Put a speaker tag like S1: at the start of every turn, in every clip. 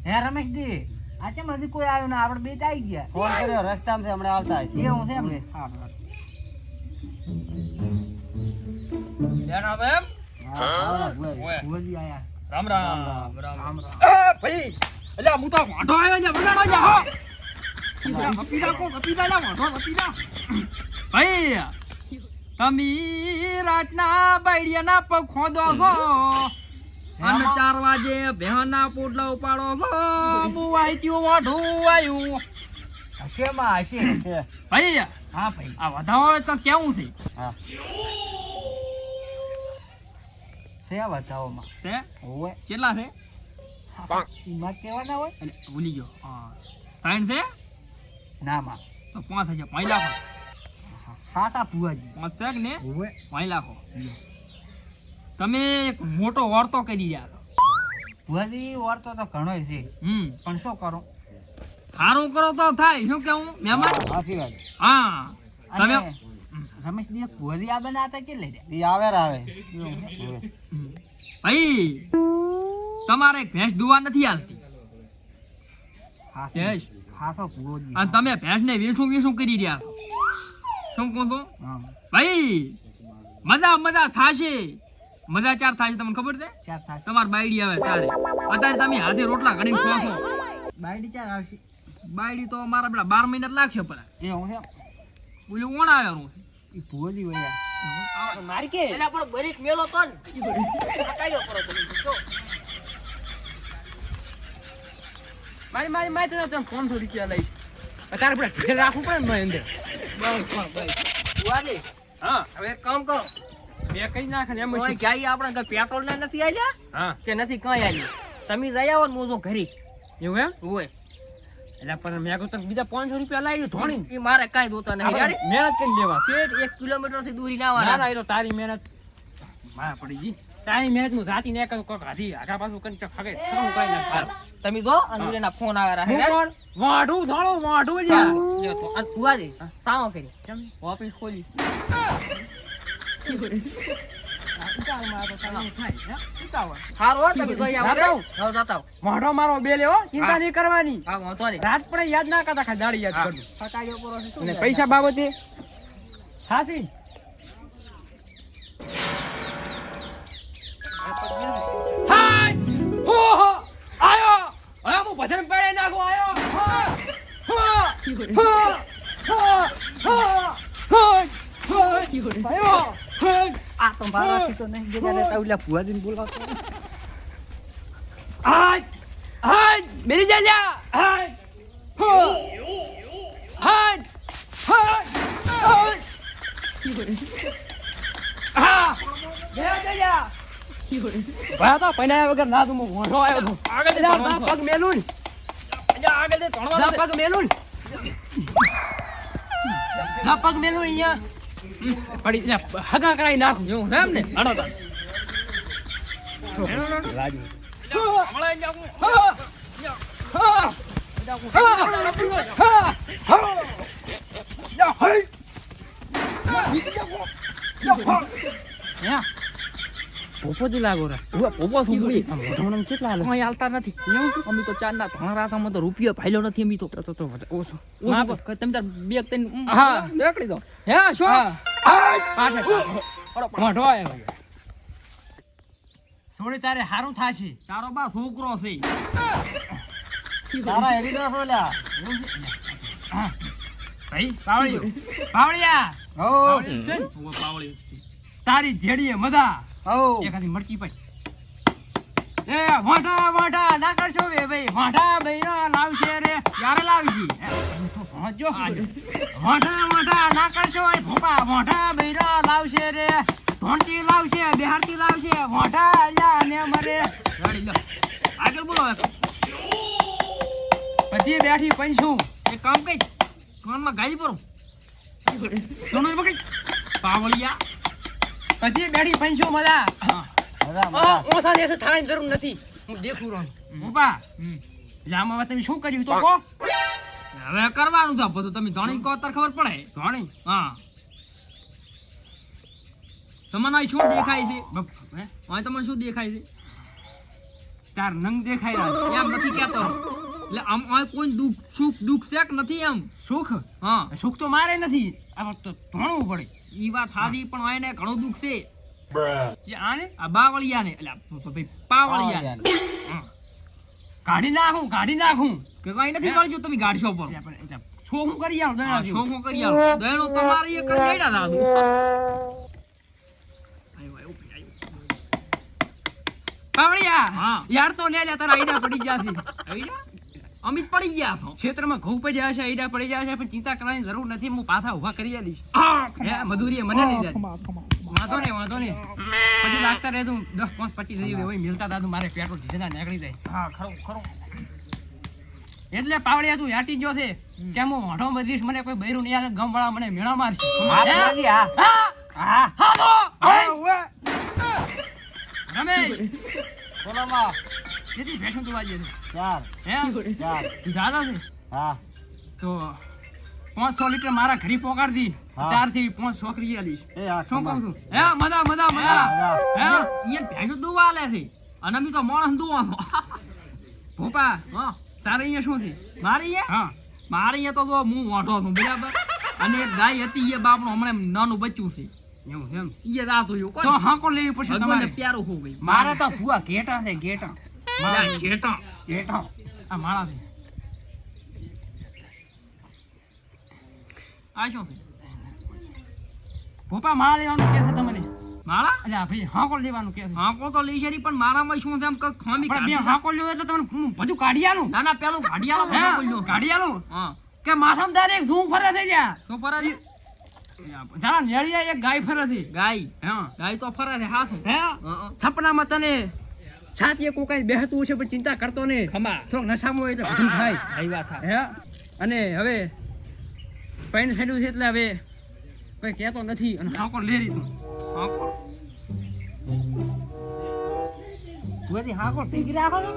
S1: હે રમેશ દી આ કેમ હજી કોઈ આવ્યું ના આપણે બે જ આવી ગયા
S2: ફોન કર્યો રસ્તામાં છે હમણાં આવતા હશે
S1: એવું છે એમને હા
S3: જનાબ એમ
S1: ભુવાજી આયા
S3: રામ રામ રામ રામ એ ભાઈ એટલે હું તો વાંઢો આવ્યો છે વડાણો છે હો કપી રાખો કપી દાલા વાંઢો કપી દા ભાઈ તમે રાતના બાયડિયાના પગ ખોદો છો અને 4 વાગે ભેહના પોટલા ઉપાડો છો હું આઈત્યો વાંઢું આવ્યું
S1: હશે માં હશે
S3: ભાઈ
S1: હા ભાઈ
S3: આ વધાવો તો કેવું છે
S2: હા
S1: છે બતાવોમાં
S3: છે
S1: ઓવે
S3: કેટલા છે
S1: ઈમાં કેવાના હોય
S3: એટલે ભૂલી ગયો હા 3 છે
S1: ના માં
S3: તો 5 હશે 5 લાખો
S1: હા તા ભુવાજી
S3: 5 છે કે ને
S1: ઓવે
S3: 5 લાખો તમે એક મોટો વર્તો કરી રહ્યા છો
S1: ભુવાજી વર્તો તો ઘણો છે પણ શું કરું
S3: સારું કરો તો થાય શું કેવું મહેમાન
S2: સાચી વાત
S3: હા તમે
S1: અને રમેશ દી ભુવાજી આ બનાતા કે લઈ
S2: ઈ આવે રે આવે
S3: ભાઈ તમારે એક ભેંસ દુવા નથી આવતી
S1: હા
S3: જયેશ
S1: હા સો ભુવાજી
S3: અને તમે ભેંસને વેસું કરી રહ્યા છો શું કહો છો
S1: હા
S3: ભાઈ મજા થાશે મજા ચાર થાય છે તમને ખબર છે
S1: ચાર થાશે
S3: તમાર બાયડી આવે ત્યારે અત્યારે તમે હાથે રોટલા ઘડીને ખો છો
S1: બાયડી ચાર આવશે
S3: બાયડી તો મારા પેલા 12 મહિના લાગશે પર
S1: એ હું છે
S3: બોલું કોણ આવ્યો
S1: ઈ ભુવાજી વયા
S3: મારી કે
S4: એટલે આપણો ગરીબ મેલો તો ને કાઢ્યો કરો તમે જો
S3: મારી તો 500 રૂપિયા લઈ અત્યારે આપણે ઢીલ રાખવું પડે ને અંદર
S4: બુઆજી
S3: હા
S4: હવે એક કામ કરો
S3: બે કઈ નાખે ને એમ
S4: કોઈ જાય આપણે કઈ પેટ્રોલ ના નથી આલ્યા
S3: હા
S4: કે નથી કઈ આલ્યું તમે જઈ આવો ને હું તો ઘરી
S3: એવું એમ
S4: હોય
S3: એટલે પણ મેં કહું તો બીજા 500 રૂપિયા લાવી ધોણી
S4: એ મારે કાંઈ દોતા નહીં રેડી
S3: મહેનત કરી લેવા
S4: શેઠ 1 કિલોમીટર થી દૂરી ના
S3: ના
S4: આવવાના
S3: ના એ તો તારી મહેનત માં પડી ગઈ તારી મહેનત નું જાતી ને કરું કોક હાથી આગા પાછું કરી ફગે શું કઈ ના
S4: હારું. તમે જો અંજુલીના ફોન આવ્યા
S3: હું
S4: રહે
S3: કોણ વાઢું ધોળો વાઢું લ્યા
S4: તો અને બુઆજી સામો કરી
S3: કેમ ઓફિસ ખોલી
S4: હારું હો તમે જઈ આવો
S3: જાતા
S4: જાવ જાતા
S3: વાઢો મારો બે લેવો ચિંતા
S4: હા.
S3: નહીં કરવાની
S4: હા વાંધો નહીં
S3: રાત પડે યાદ ના કરતા ખાલી દાડી યાદ કરજો
S4: ફટાડ્યો કરો છો
S3: અને પૈસા બાબતે હાસી હાય ઓહો આયો હવે હું ભજન પડે નાખો આયો હા હા હા હા આયો
S1: આ તો મારાથી તો નહીં ભેગા રહેતા ઓલા ભુવાજીને બોલાવતો
S3: હાય હાય મેરી જાલ્યા હાય હાય હાય હા મેરા જાલ્યા ભાઈ તો પૈના વગર ના તું મોઢો આવ્યો તું આગળ પગ મેલું આગળ દે ધણવા પગ મેલું ના પગ મેલું અહીંયા પડી હગા કરાઈ નાખું એવું એમ ને હડો તા
S2: રાજુ
S3: હમણાં જાઉં હા હા પોપો જ લાગો રે પોપો શું બોલી મોઢામાં કેટલા હાલે કોઈ હાલતા નથી અમે તો ચાર ના ધોણા રાસામાં તો રૂપિયો ફાયલો નથી અમે તો ઓછો તમે તાર બેગ તઈને હા બેકડી દો હે શું પાઠે મોઢો આવ્યો સોળી તારે હારું થાશે તારો બા છોકરો છે
S2: તારા હેડી દો સોલ્યા
S3: ભાઈ પાવળિયા
S1: હો
S3: પાવળિયું છે ને? ઉભો પાવળિયું છે. તારી જેડીએ મજા
S1: હો
S3: એકાદી મટકી પાઈ એ વાંઢા ના કરશો બે ભાઈ વાંઢા બૈરા લાવશે રે ક્યારે લાવશી જો વાંઢા ના કરશો એ ભોપા વાંઢા બૈરા લાવશે રે ધોણતી લાવશે બિહારતી લાવશે વાંઢા અલ્યા ને મરે ગાડી લો આગળ બોલો પછી બેઠી પંછું એક કામ કઈ કોનમાં ગાઈ પરો સોનું પકડી પાવળિયા પછી બેઠી પંછું મજા ઓછા દેશે થાય જરૂર નથી હું દેખું રહું ઉભા જામાં તમે શું કર્યું તો કહો હવે કરવાનું છે બધું તમે ધોણી કહો તાર ખબર પડે ધોણી હા તમને અહીં શું દેખાય છે હે અહીં તમને શું દેખાય છે ચાર નંગ દેખાય રહ્યા એમ નથી કહેતો એટલે આમ કોઈ દુઃખ છે કે નથી એમ સુખ હા સુખ તો મારે નથી આ તો ભણવું પડે ઈ વાત સાદી પણ એને ઘણું દુઃખ છે આને આ બાવળિયાને એટલે પાવળિયાને કાઢી નાખું કે કઈ નથી કાઢજો તમે ગાડશો પર શું કરી આવો દયણો તમારે એક જ દેડા દાદુ પાવળિયા યાર તો લે તારા આઈડા પડી ગયા છે આઈડા અમિત પડી ગયા છો ક્ષેત્રમાં ઘઉં પડ્યા છે આઈડા પડી ગયા છે પણ ચિંતા કરવાની જરૂર નથી હું પાછા ઉભા કરી આલીશ હે મધુરીએ મને લઈ જાય વાંધો નહીં પછી લાગતા રહે તું 10 5 25 થઈ હોય મિલતા દાદુ મારે પેટ્રોલ ડીઝલ નીકળી જાય હા ખરું એટલે પાવડિયા તું યાટી જો છે કે હું મોઢો બધીશ મને કોઈ બૈરું નહીં આવે ગમ વાળા મને મેળા મારશે હાલો રમેશ
S2: બોલો માં
S3: કેટલી ભેંસો તું વાજી છે
S2: 4
S3: હે 4 જાદા છે
S2: હા
S3: તો 500 લીટર મારા ઘરે પોકાડ દી 4 થી 5 છોકરી આલીશ
S2: એ હા
S3: શું કહું છું હે મદા હે ઈ ભેંસો દુવા લે છે અને અમે તો માણસ દુવા છો ભોપા હા તારે અહીંયા શું છે મારે અહીંયા હા મારે અહીંયા તો જો હું વાંઢો છું બરાબર અને એક ગાય હતી એ બાપનું હમણાં નાનું બચ્ચું છે એવું છે એમ ઈ રાત હોય તો હાંકો લેવી પડશે તમારે પ્યારું હો ગઈ મારે તો ભૂવા ઘેટા છે ઘેટા આ માળા છે આ શું છે ભોપા માળા લેવાનું કે છે તમને માળા એટલે ભાઈ હાંકો લેવાનું કે છે હાંકો તો લઈ શરી પણ માળામાં શું છે એમ કે ખામી પણ બે હાંકો લ્યો એટલે તમને બધું કાઢી આલું ના પેલું કાઢી આલું કાઢી આલું હા કે માથામાં દાદા એક ધૂમ ફરે થઈ ગયા તો ફરે જાણા નેળિયા એક ગાય ફરે છે ગાય હા ગાય તો ફરે છે હાથ હે સપનામાં તને છાતીએ કોકાઈ બેહતું છે પણ ચિંતા કરતો ને ખમા થોડોક નશામાં હોય એટલે બધું થાય આવી વાત હે અને હવે પૈણ છેડ્યું છે એટલે હવે કઈ કહેતો નથી અને હાંકો લેરી તું હાંકો બધી હાંકો ટીકી રાખો તો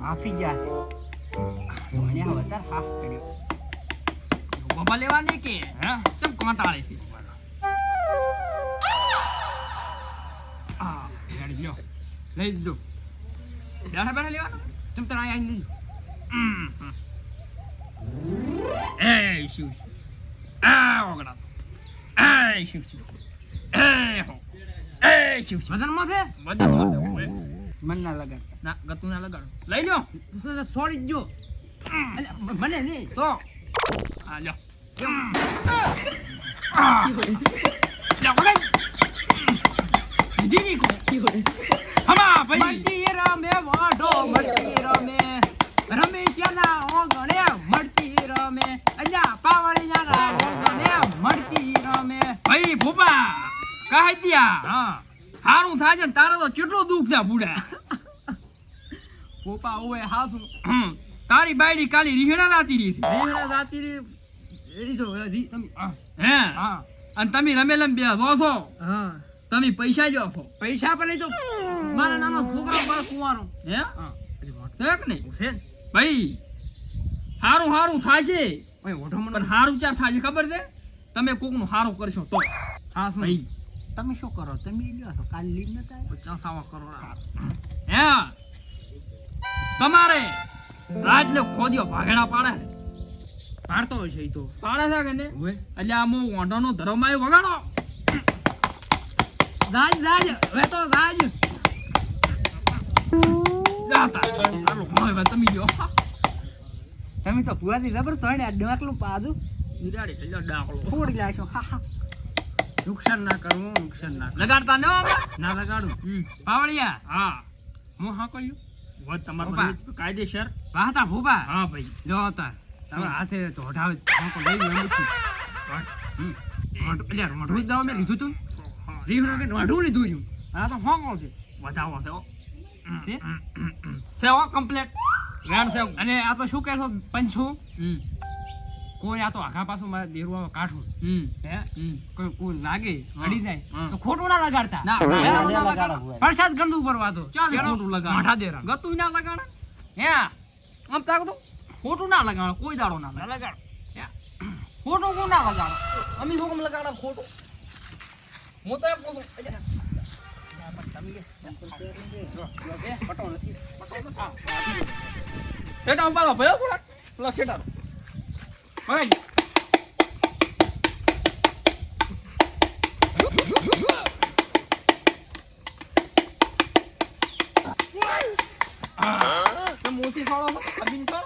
S3: આપી ગયા મને હવે તાર હાફ કર્યો બાબા લેવાની કે હે ચમ કોંટાળે છે લ્યો લઈ લીધો બેઠા લેવાનો ચમ તાર આઈ લઈ એ શિવ આ ઓગડા એ શિવ એ શિવ વજનમાં છે મન ના લગાડ ના ગતું ના લગાડ લઈ લ્યો છોડી જો મને નહીં તો આ લ્યો દીદી કો હમા ભાઈ મરતી રમે વાઢો મરતી રમે રમેશના ઓગણે મરતી રમે અલ્યા પાવળિયાના ઓગણે મરતી રમે ભાઈ ભૂપા કહી દિયા હા હારું થાય છે તારે તો કેટલું દુઃખ છે બુડા ભૂપા ઓએ હાસું તારી બાયડી કાલી રીહણા જાતી રહી તો તમે હે હા અને તમે રમેલમ બે છો હા તમે પૈસા જો છો પૈસા પર જો મારા નાનો છોકરો પર કુવાનો હે હા છે ને છે ભાઈ હારું થાશે ભાઈ ઓઢો મને હારું ચાર થાશે ખબર છે તમે કોકનું હારું કરશો તો હા ભાઈ તમે શું કરો તમે લ્યો છો કાલ લીન ન થાય 50 કરો હે તમારે રાજને ખોદ્યો ભાગેડા પાડે પાડતો હોય છે ઈ તો પાડે છે કે ને એટલે આમ ઓઢાનો ધર્મ આય વગાડો રાજ હવે તો રાજ જાતા આલો હોય તમે જો
S1: તમે તો પુરાથી જબર તોડે આ ડાકલું પાદું
S3: ઈડાડે એટલે ડાકલો
S1: ફોડી લાશો હા
S3: નુકસાન ના કરવું લગાડતા ન ના લગાડું પાવળિયા હા હું હા કહ્યું વાત તમારું કાયદેસર વાહતા ભૂપા હા ભાઈ જો હતા તમારા હાથે તો હટાવે હાંકો લઈ ગયો છું એટલે મોઢું દાવ મેં લીધું તું રીહું કે મોઢું લીધું છું આ તો હાંકો છે વધાવો છે સેવા કમ્પ્લીટ વેણ છે અને આ તો શું કહેશો પંછું કોઈ આ તો આખા પાછું મારે દેરવા કાઢું હે કોઈ લાગે અડી જાય તો ખોટું ના લગાડતા ના પ્રસાદ ગંદુ કરવા તો ચાલ ખોટું લગાડ માઠા દેરા ગતું ના લગાડ હે આમ તાકો તો ખોટું ના લગાડ કોઈ દાડો ના લગાડ ખોટું કોણ ના લગાડ અમે લોકો લગાડ ખોટું હું તો એમ કહું તમે કે એ પટો નથી પટો તો સેટા ઉપાડો ભયો થોડા પેલા સેટા મગાઈ તો મોસી સોળો અરબી તો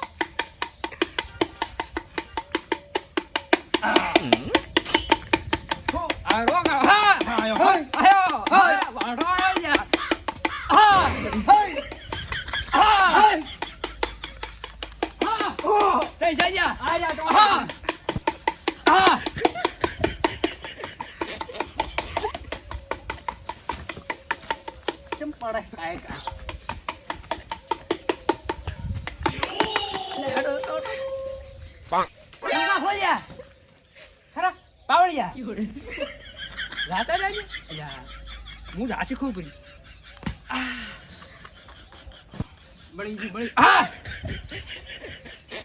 S3: આ રોગા હા આયો આયો વાડો આયા હા હા હા ઓ થઈ જાય આયા તો હા હા
S1: કેમ પડે કાય કા
S4: ના ખોલ્યા ખરા પાવળિયા રાતા જાય
S3: અલ્યા હું જાસી ખૂબ પડી બળી આ